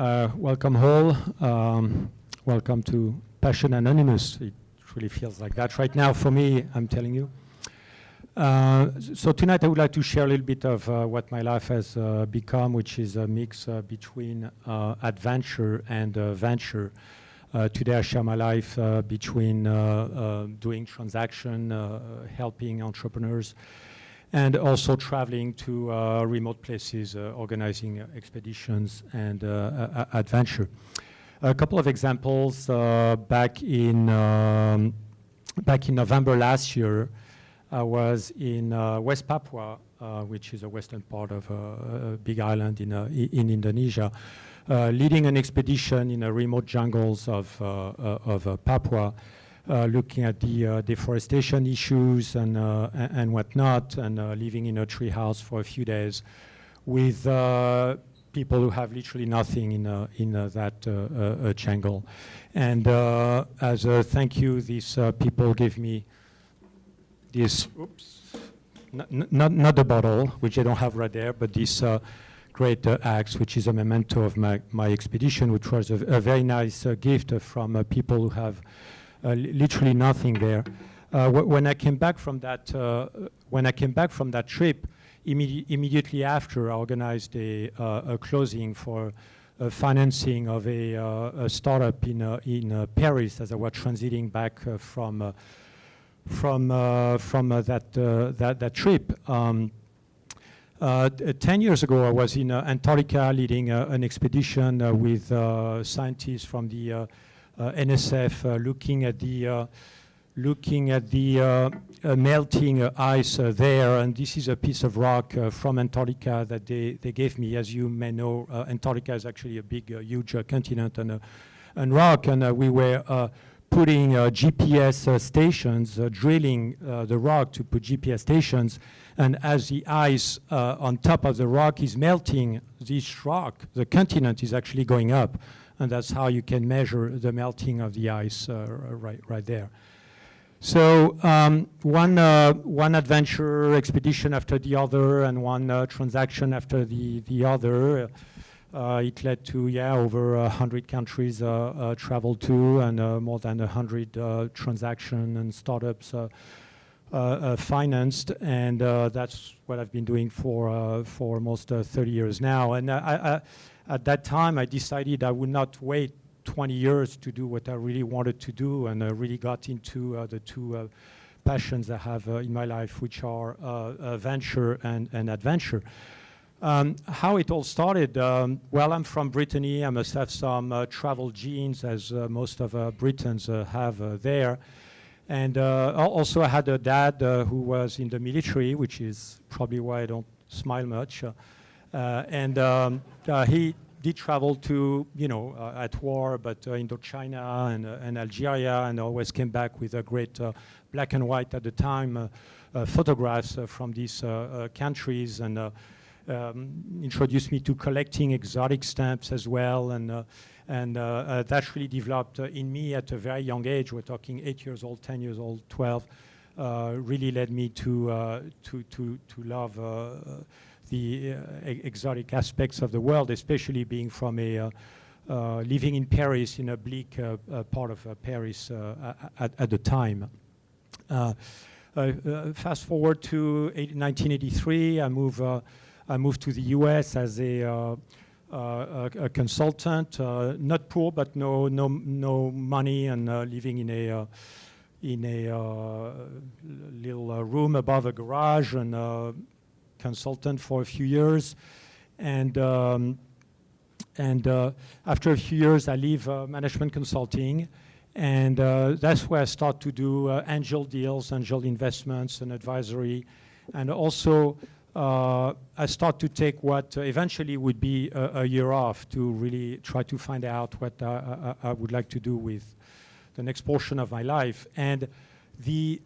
Welcome all. Welcome to Passion Anonymous. It really feels like that right now for me, I'm telling you. So tonight I would like to share a little bit of what my life has become, which is a mix between adventure and venture. Today I share my life between doing transaction, helping entrepreneurs, and also traveling to remote places, organizing expeditions and adventure. A couple of examples. Back in November last year, I was in West Papua, which is a western part of a big island in Indonesia, leading an expedition in the remote jungles of Papua. Looking at the deforestation issues and whatnot, and living in a tree house for a few days with people who have literally nothing in that jungle. And as a thank you, these people gave me this, not the bottle, which I don't have right there, but this great axe, which is a memento of my expedition, which was a very nice gift from people who have literally nothing there. When I came back from that, trip, immediately after, I organized a closing for financing of a startup in Paris, as I was transiting back from that trip. 10 years ago, I was in Antarctica leading an expedition with scientists from the NSF, looking at the melting ice there, and this is a piece of rock from Antarctica that they gave me. As you may know, Antarctica is actually a big, huge continent and rock, and we were putting GPS stations, drilling the rock to put GPS stations, and as the ice on top of the rock is melting, this rock, the continent, is actually going up. And that's how you can measure the melting of the ice right there. So one adventure expedition after the other, and one transaction after the other. It led to over 100 countries traveled to, and more than 100 transaction and startups financed, and that's what I've been doing for almost 30 years now. And at that time, I decided I would not wait 20 years to do what I really wanted to do, and I really got into the two passions I have in my life, which are venture and adventure. How it all started, well, I'm from Brittany. I must have some travel genes, as most of Britons have there. And also I had a dad who was in the military, which is probably why I don't smile much. And he did travel to, at war, but Indochina and Algeria, and always came back with a great black and white at the time photographs from these countries, and introduced me to collecting exotic stamps as well, and that really developed in me at a very young age. We're talking 8 years old, 10 years old, 12. Really led me to love the exotic aspects of the world, especially being from living in Paris, in a bleak part of Paris at the time. Fast forward to 1983, I moved to the US as a consultant, not poor, but no money, and living in a little room above a garage, and consultant for a few years, and after a few years I leave management consulting, and that's where I start to do angel deals, angel investments, and advisory, and also I start to take what eventually would be a year off to really try to find out what I would like to do with the next portion of my life. And the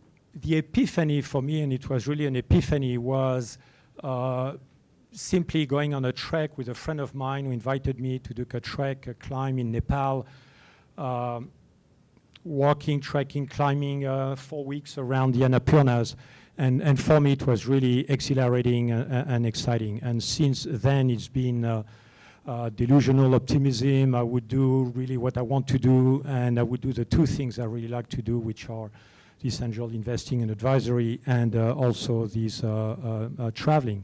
epiphany for me, and it was really an epiphany, was simply going on a trek with a friend of mine who invited me to do a trek, a climb in Nepal, walking, trekking, climbing 4 weeks around the Annapurnas. And for me, it was really exhilarating and exciting. And since then, it's been delusional optimism. I would do really what I want to do, and I would do the two things I really like to do, which are this angel investing and advisory, and also these traveling.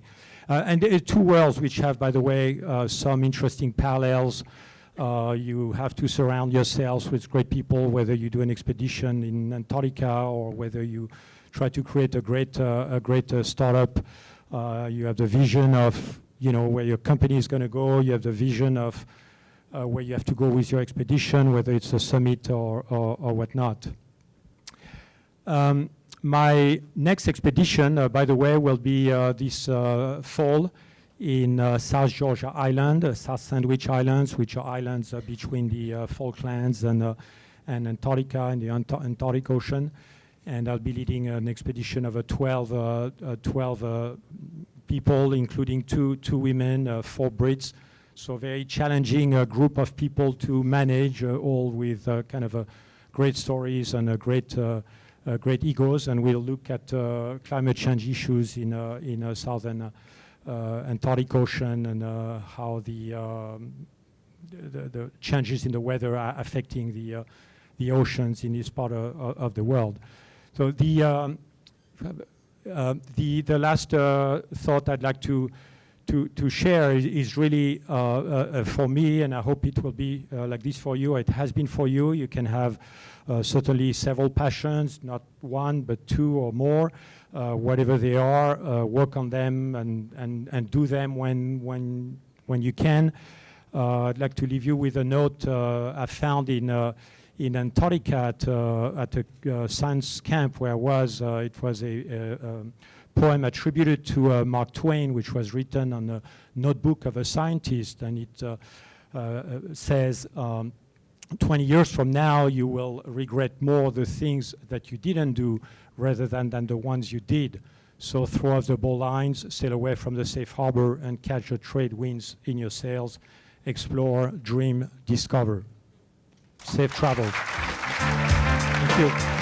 And there are two worlds which have, by the way, some interesting parallels. You have to surround yourselves with great people, whether you do an expedition in Antarctica or whether you try to create a great startup. You have the vision of where your company is going to go. You have the vision of where you have to go with your expedition, whether it's a summit or whatnot. My next expedition, by the way, will be this fall in South Georgia Island, South Sandwich Islands, which are islands between the Falklands and Antarctica and the Antarctic Ocean. And I'll be leading an expedition of 12 people, including two women, 4 Brits. So a very challenging group of people to manage, all with kind of great stories and great egos. And we'll look at climate change issues in southern Antarctic Ocean and how the changes in the weather are affecting the oceans in this part of the world. So the last thought I'd like to share is really for me, and I hope it will be like this for you. It has been for you. You can have certainly several passions, not one but 2 or more, whatever they are. Work on them and do them when you can. I'd like to leave you with a note I found in Antarctica at a science camp where I was. It was a poem attributed to Mark Twain, which was written on a notebook of a scientist, and it says, 20 years from now, you will regret more the things that you didn't do rather than the ones you did. So throw off the bowlines, sail away from the safe harbor, and catch the trade winds in your sails. Explore, dream, discover. Safe travels. Thank you.